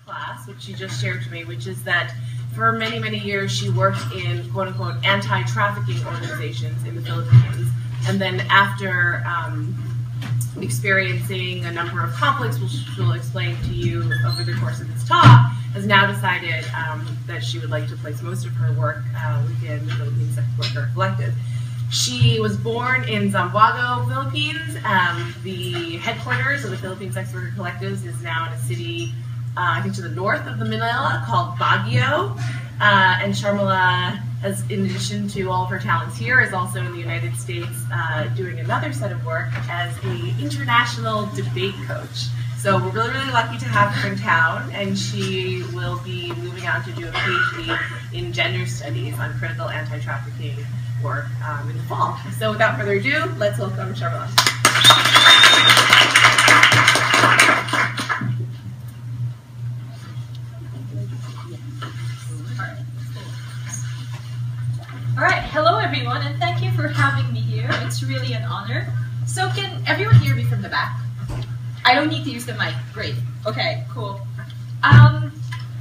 class, which she just shared to me, which is that for many, many years she worked in quote-unquote anti-trafficking organizations in the Philippines, and then after experiencing a number of conflicts, which she'll explain to you over the course of this talk, has now decided that she would like to place most of her work within the Philippine Sex Worker Collective. She was born in Zamboanga, Philippines. The headquarters of the Philippine Sex Worker Collectives is now in a city, I think to the north of the Manila, called Baguio. And Sharmila, in addition to all of her talents here, is also in the United States doing another set of work as an international debate coach. So we're really, really lucky to have her in town, and she will be moving on to do a PhD in gender studies on critical anti-trafficking work in the fall. So without further ado, let's welcome Sharmila. All right, hello everyone, and thank you for having me here. It's really an honor. So can everyone hear me from the back? I don't need to use the mic. Great. Okay, cool.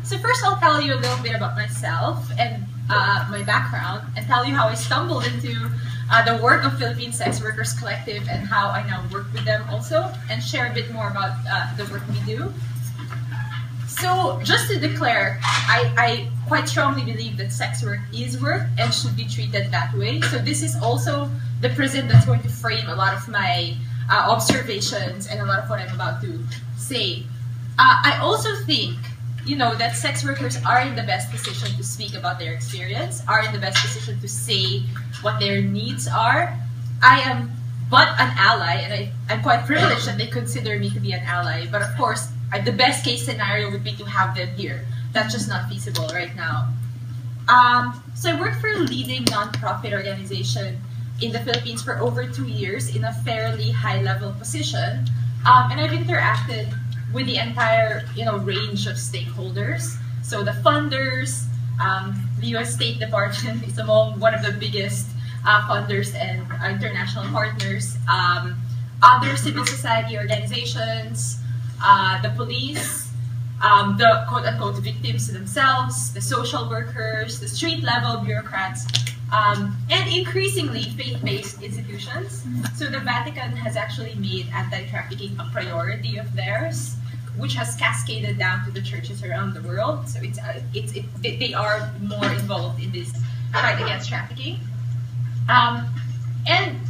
So first I'll tell you a little bit about myself and my background, and tell you how I stumbled into the work of Philippine Sex Workers Collective and how I now work with them also, and share a bit more about the work we do. So just to declare, I quite strongly believe that sex work is work and should be treated that way. So this is also the prism that's going to frame a lot of my observations and a lot of what I'm about to say. I also think, that sex workers are in the best position to speak about their experience, are in the best position to say what their needs are. I am but an ally, and I'm quite privileged that they consider me to be an ally, but of course, the best case scenario would be to have them here. That's just not feasible right now. So I worked for a leading nonprofit organization in the Philippines for over 2 years in a fairly high-level position, and I've interacted with the entire range of stakeholders. So the funders, the U.S. State Department is among one of the biggest funders and international partners, other civil society organizations, the police, the quote-unquote victims themselves, the social workers, the street-level bureaucrats, and increasingly faith-based institutions. So the Vatican has actually made anti-trafficking a priority of theirs, which has cascaded down to the churches around the world. So they are more involved in this fight against trafficking. And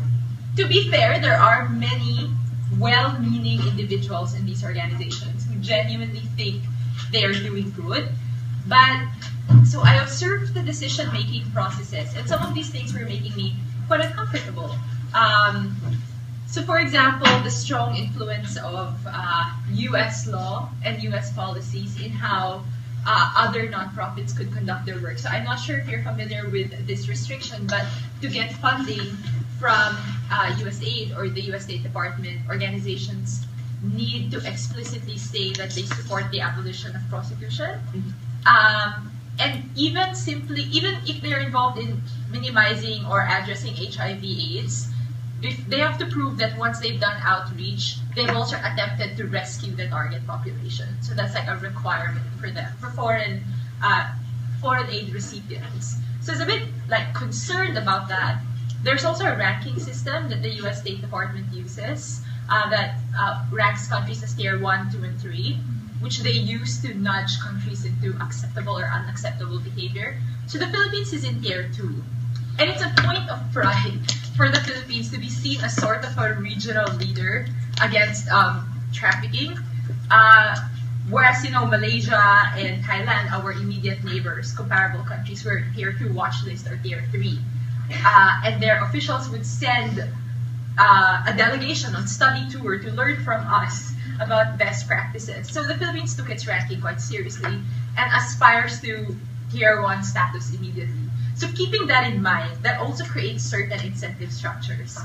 to be fair, there are many well-meaning individuals in these organizations who genuinely think they are doing good. But so I observed the decision-making processes, and some of these things were making me quite uncomfortable. So for example, the strong influence of US law and US policies in how other nonprofits could conduct their work. So I'm not sure if you're familiar with this restriction, but to get funding from USAID or the US State Department, organizations need to explicitly say that they support the abolition of prostitution. And even if they're involved in minimizing or addressing HIV/AIDS, they have to prove that once they've done outreach, they've also attempted to rescue the target population. So that's like a requirement for them, for foreign aid recipients. So it's a bit like concerned about that. There's also a ranking system that the US State Department uses that ranks countries as tier 1, 2, and 3, which they use to nudge countries into acceptable or unacceptable behavior. So the Philippines is in tier 2. And it's a point of pride for the Philippines to be seen as sort of a regional leader against trafficking. Whereas, Malaysia and Thailand, our immediate neighbors, comparable countries, were tier 2 watch list or tier 3. And their officials would send a delegation on study tour to learn from us about best practices. So the Philippines took its ranking quite seriously and aspires to tier 1 status immediately. So keeping that in mind, that also creates certain incentive structures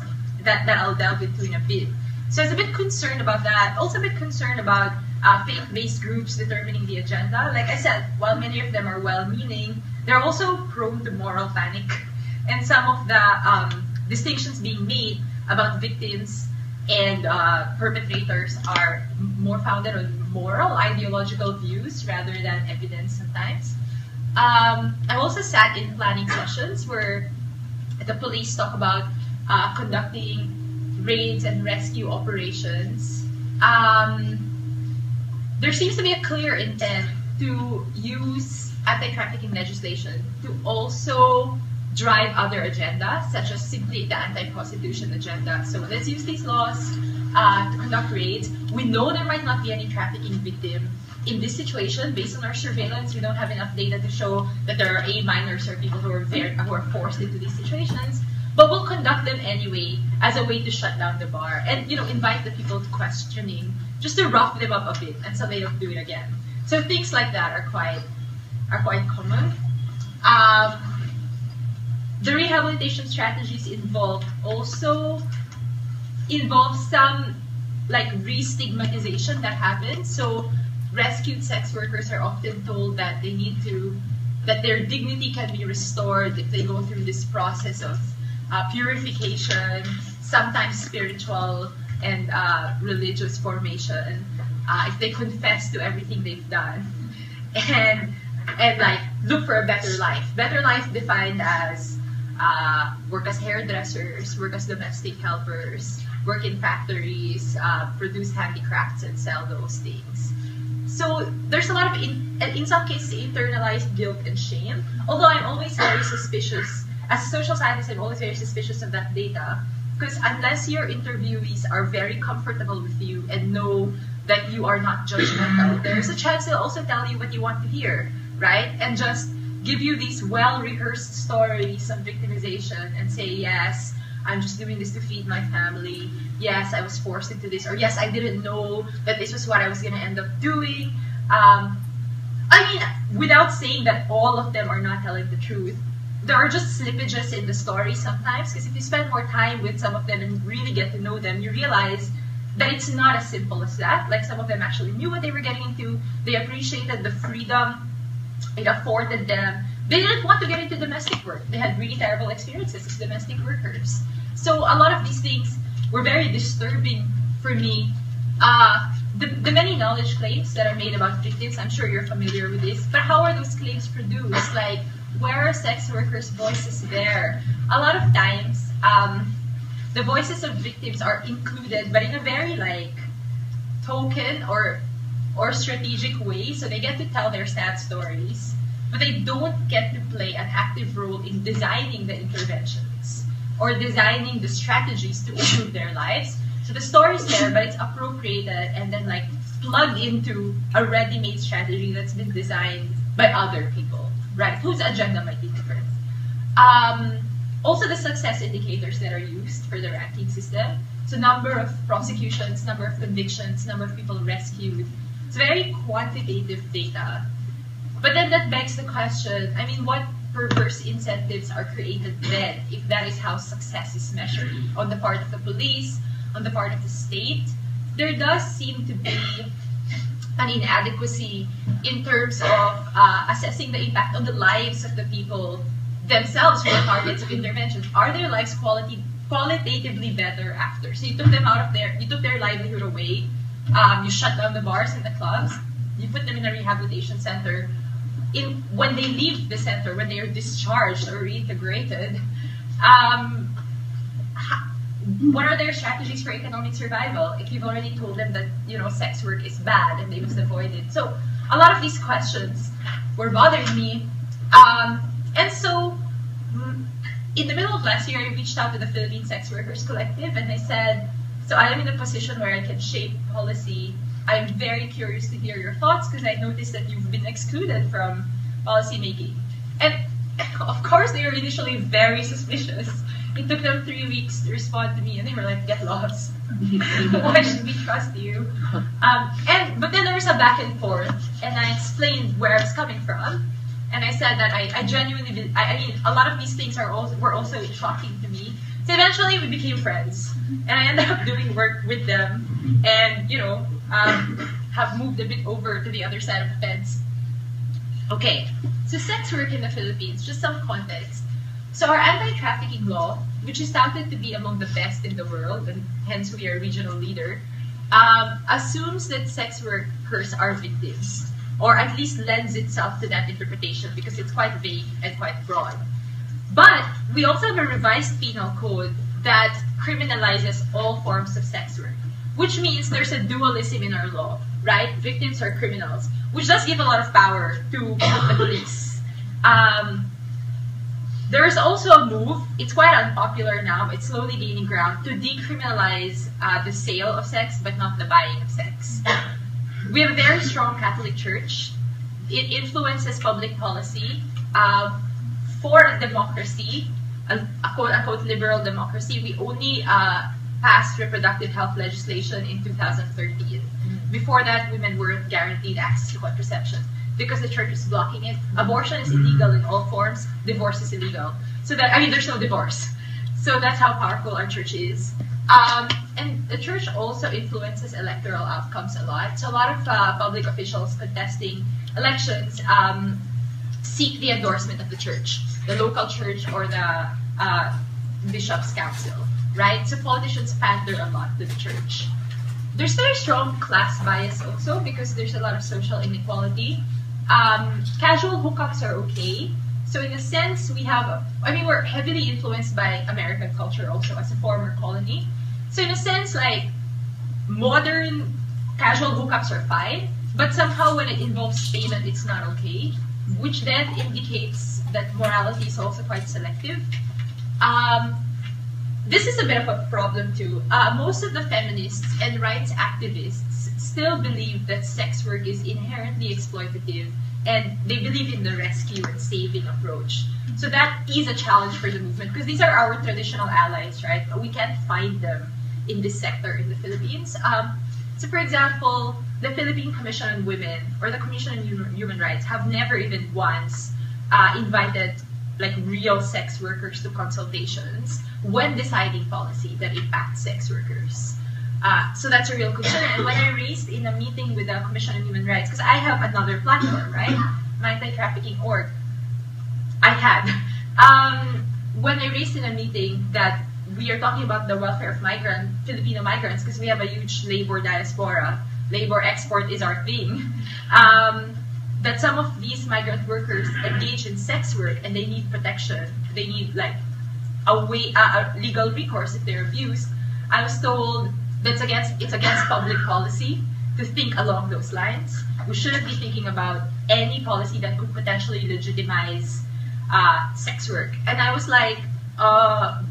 that I'll delve into in a bit. So I was a bit concerned about that. Also a bit concerned about faith-based groups determining the agenda. Like I said, while many of them are well-meaning, they're also prone to moral panic. And some of the distinctions being made about victims and perpetrators are more founded on moral, ideological views rather than evidence sometimes. I also sat in planning sessions where the police talk about conducting raids and rescue operations. There seems to be a clear intent to use anti-trafficking legislation to also drive other agendas, such as simply the anti-prostitution agenda. So let's use these laws to conduct raids. We know there might not be any trafficking victim in this situation. Based on our surveillance, we don't have enough data to show that there are minors or people who are forced into these situations. But we'll conduct them anyway as a way to shut down the bar and invite the people to questioning, just to rough them up a bit, and so they don't do it again. So things like that are quite common. The rehabilitation strategies involve some re-stigmatization that happens. So rescued sex workers are often told that that their dignity can be restored if they go through this process of purification, sometimes spiritual and religious formation, if they confess to everything they've done, and look for a better life. Better life defined as work as hairdressers, work as domestic helpers, work in factories, produce handicrafts and sell those things. So there's a lot of, in some cases, internalized guilt and shame. Although I'm always very suspicious, as a social scientist, I'm always very suspicious of that data, because unless your interviewees are very comfortable with you and know that you are not judgmental, there's a chance they'll also tell you what you want to hear, right? And just give you these well-rehearsed stories of victimization and say, yes, I'm just doing this to feed my family. Yes, I was forced into this. Or yes, I didn't know that this was what I was going to end up doing. Without saying that all of them are not telling the truth, there are just slippages in the story sometimes, because if you spend more time with some of them and really get to know them, you realize that it's not as simple as that. Like, some of them actually knew what they were getting into. They appreciated the freedom it afforded them. They didn't want to get into domestic work. They had really terrible experiences as domestic workers. So a lot of these things were very disturbing for me. The many knowledge claims that are made about victims, I'm sure you're familiar with this, but how are those claims produced? Like, where are sex workers' voices there? A lot of times, the voices of victims are included, but in a very token or strategic way. So they get to tell their sad stories, but they don't get to play an active role in designing the interventions or designing the strategies to improve their lives. So the story's there, but it's appropriated and then plugged into a ready-made strategy that's been designed by other people, right? Whose agenda might be different. Also, the success indicators that are used for the ranking system. So number of prosecutions, number of convictions, number of people rescued. It's very quantitative data. But then that begs the question, what perverse incentives are created then, if that is how success is measured on the part of the police, on the part of the state? There does seem to be an inadequacy in terms of assessing the impact on the lives of the people themselves who are targets of interventions. Are their lives qualitatively better after? So you took them out of you took their livelihood away, you shut down the bars and the clubs, you put them in a rehabilitation center. When they leave the center, when they are discharged or reintegrated, what are their strategies for economic survival if you've already told them that sex work is bad and they must avoid it? So a lot of these questions were bothering me, and so in the middle of last year, I reached out to the Philippine Sex Workers Collective and I said, so I am in a position where I can shape policy. I'm very curious to hear your thoughts because I noticed that you've been excluded from policy making. And of course, they were initially very suspicious. It took them 3 weeks to respond to me, and they were like, "Get lost. Why should we trust you?" But then there was a back and forth, and I explained where I was coming from, and I said that I genuinely, a lot of these things were also shocking to me. So eventually, we became friends, and I ended up doing work with them, and have moved a bit over to the other side of the fence. Okay, so sex work in the Philippines, just some context. So our anti-trafficking law, which is touted to be among the best in the world, and hence we are a regional leader, assumes that sex workers are victims, or at least lends itself to that interpretation because it's quite vague and quite broad. But we also have a revised penal code that criminalizes all forms of sex work, which means there's a dualism in our law, right? Victims are criminals, which does give a lot of power to the police. There is also a move, it's quite unpopular now, it's slowly gaining ground, to decriminalize the sale of sex, but not the buying of sex. We have a very strong Catholic Church. It influences public policy. For a democracy, a quote-unquote liberal democracy, we only passed reproductive health legislation in 2013. Before that, women weren't guaranteed access to contraception because the church is blocking it. Abortion is illegal in all forms. Divorce is illegal. So that, I mean, there's no divorce. So that's how powerful our church is. And the church also influences electoral outcomes a lot. So a lot of public officials contesting elections seek the endorsement of the church, the local church or the bishop's council, right? So politicians pander a lot to the church. There's very strong class bias also because there's a lot of social inequality. Casual hookups are okay. So in a sense, we have, I mean, we're heavily influenced by American culture also as a former colony. So in a sense, like, modern casual hookups are fine, but somehow when it involves payment, it's not okay, which then indicates that morality is also quite selective. This is a bit of a problem too. Most of the feminists and rights activists still believe that sex work is inherently exploitative, and they believe in the rescue and saving approach. So that is a challenge for the movement, because these are our traditional allies, right? But we can't find them in this sector in the Philippines. So for example, the Philippine Commission on Women or the Commission on Human Rights have never even once invited like real sex workers to consultations when deciding policy that impacts sex workers. So that's a real concern. And when I raised in a meeting with the Commission on Human Rights, because I have another platform, right? My Anti-Trafficking org. I had. When I raised in a meeting that we are talking about the welfare of Filipino migrants, because we have a huge labor diaspora, labor export is our thing, that some of these migrant workers engage in sex work and they need protection. They need like a legal recourse if they're abused. I was told it's against public policy to think along those lines. We shouldn't be thinking about any policy that could potentially legitimize sex work. And I was like,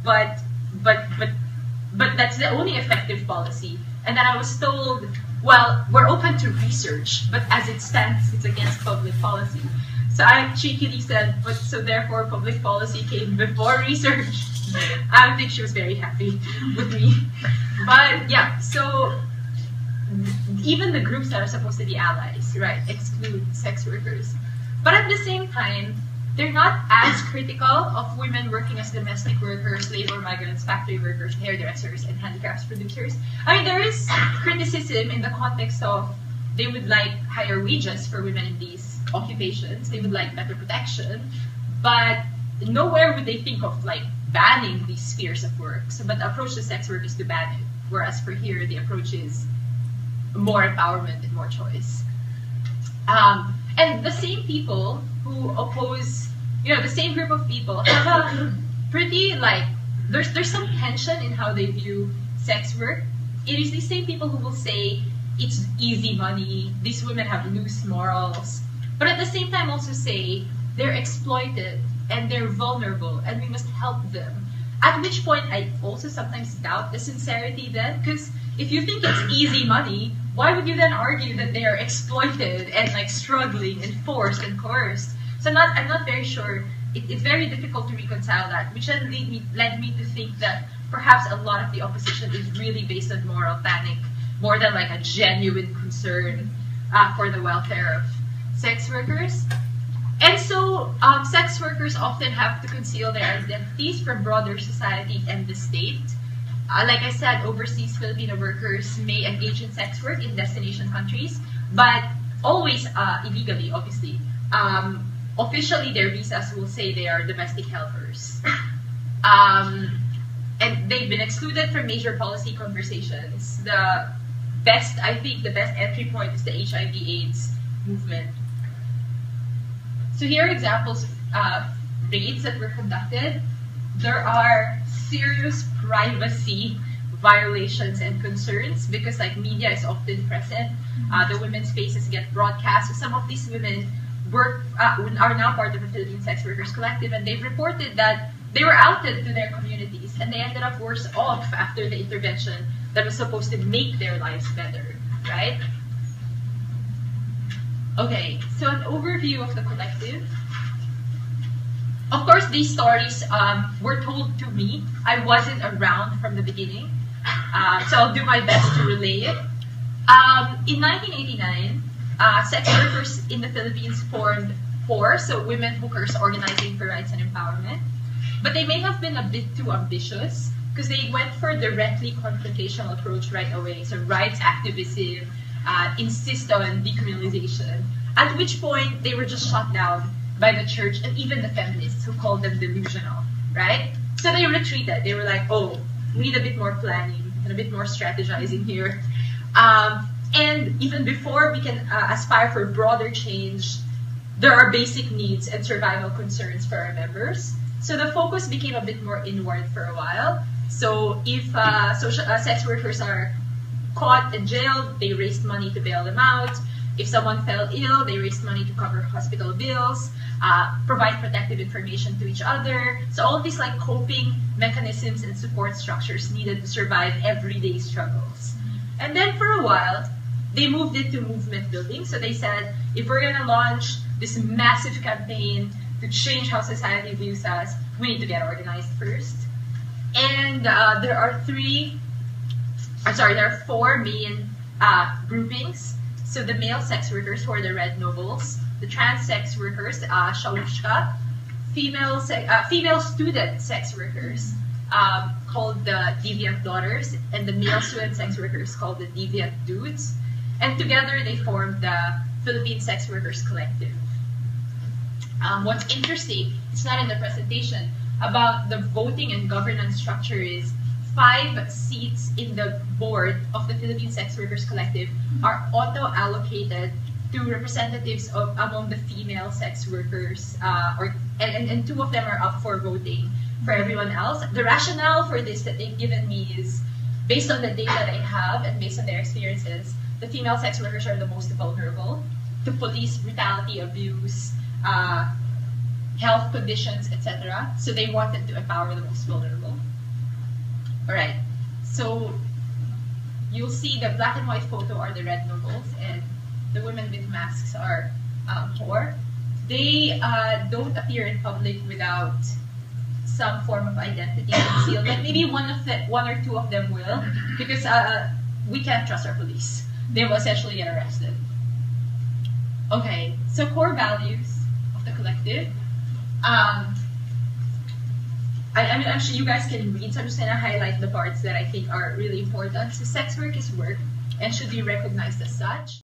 but that's the only effective policy. And then I was told, well, we're open to research, but as it stands, it's against public policy. So I cheekily said, but so therefore public policy came before research. I don't think she was very happy with me. But yeah, so even the groups that are supposed to be allies, right, exclude sex workers. But at the same time, they're not as critical of women working as domestic workers, labor migrants, factory workers, hairdressers, and handicrafts producers. I mean, there is criticism in the context of they would like higher wages for women in these occupations. They would like better protection. But nowhere would they think of like banning these spheres of work. So, but the approach to sex work is to ban it. Whereas for here, the approach is more empowerment and more choice. And the same people who oppose, the same group of people have a pretty, like, there's some tension in how they view sex work. It is the same people who will say it's easy money, these women have loose morals, but at the same time also say they're exploited and they're vulnerable and we must help them. At which point I also sometimes doubt the sincerity then, because if you think it's easy money, why would you then argue that they are exploited and like struggling and forced and coerced? So I'm not very sure. It's very difficult to reconcile that, which then led me to think that perhaps a lot of the opposition is really based on moral panic, more than like a genuine concern for the welfare of sex workers. And so sex workers often have to conceal their identities from broader society and the state. Like I said, overseas Filipino workers may engage in sex work in destination countries, but always illegally, obviously. Officially, their visas will say they are domestic helpers. And they've been excluded from major policy conversations. The I think the best entry point is the HIV/AIDS movement. So here are examples of raids that were conducted. There are serious privacy violations and concerns because like media is often present. The women's faces get broadcast. So some of these women are now part of the Philippine Sex Workers Collective, and they've reported that they were outed to their communities and they ended up worse off after the intervention that was supposed to make their lives better, right? Okay, so an overview of the collective. Of course, these stories were told to me. I wasn't around from the beginning, so I'll do my best to relay it. In 1989, sex workers in the Philippines formed WHORE, so Women Hookers Organizing for Rights and Empowerment. But they may have been a bit too ambitious because they went for a directly confrontational approach right away. So rights activism, insist on decriminalization, at which point they were just shut down by the church and even the feminists who called them delusional, right? So they retreated. They were like, oh, we need a bit more planning and a bit more strategizing here. And even before we can aspire for broader change, there are basic needs and survival concerns for our members. So the focus became a bit more inward for a while. So if sex workers are caught and jailed, they raised money to bail them out. If someone fell ill, they raised money to cover hospital bills, provide protective information to each other. So all of these like coping mechanisms and support structures needed to survive everyday struggles. And then for a while, they moved into movement building. So they said, if we're going to launch this massive campaign to change how society views us, we need to get organized first. And there are four main groupings. So the male sex workers, who are the Red Nobles, the trans sex workers, Shalushka, female student sex workers, called the Deviant Daughters, and the male student sex workers called the Deviant Dudes. And together they formed the Philippine Sex Workers Collective. What's interesting, it's not in the presentation, about the voting and governance structure is 5 seats in the board of the Philippine Sex Workers Collective are auto-allocated to representatives among the female sex workers, and 2 of them are up for voting for everyone else. The rationale for this that they've given me is based on the data they have and based on their experiences. The female sex workers are the most vulnerable to police brutality, abuse, health conditions, etc. So they wanted to empower the most vulnerable. All right, so you'll see the black and white photo are the Red Nobles, and the women with masks are WHORE. They don't appear in public without some form of identity concealment. Maybe one or two of them will, because we can't trust our police. They will essentially get arrested. Okay, so core values of the collective. I'm sure you guys can read, so I'm just going to highlight the parts that I think are really important. So sex work is work and should be recognized as such.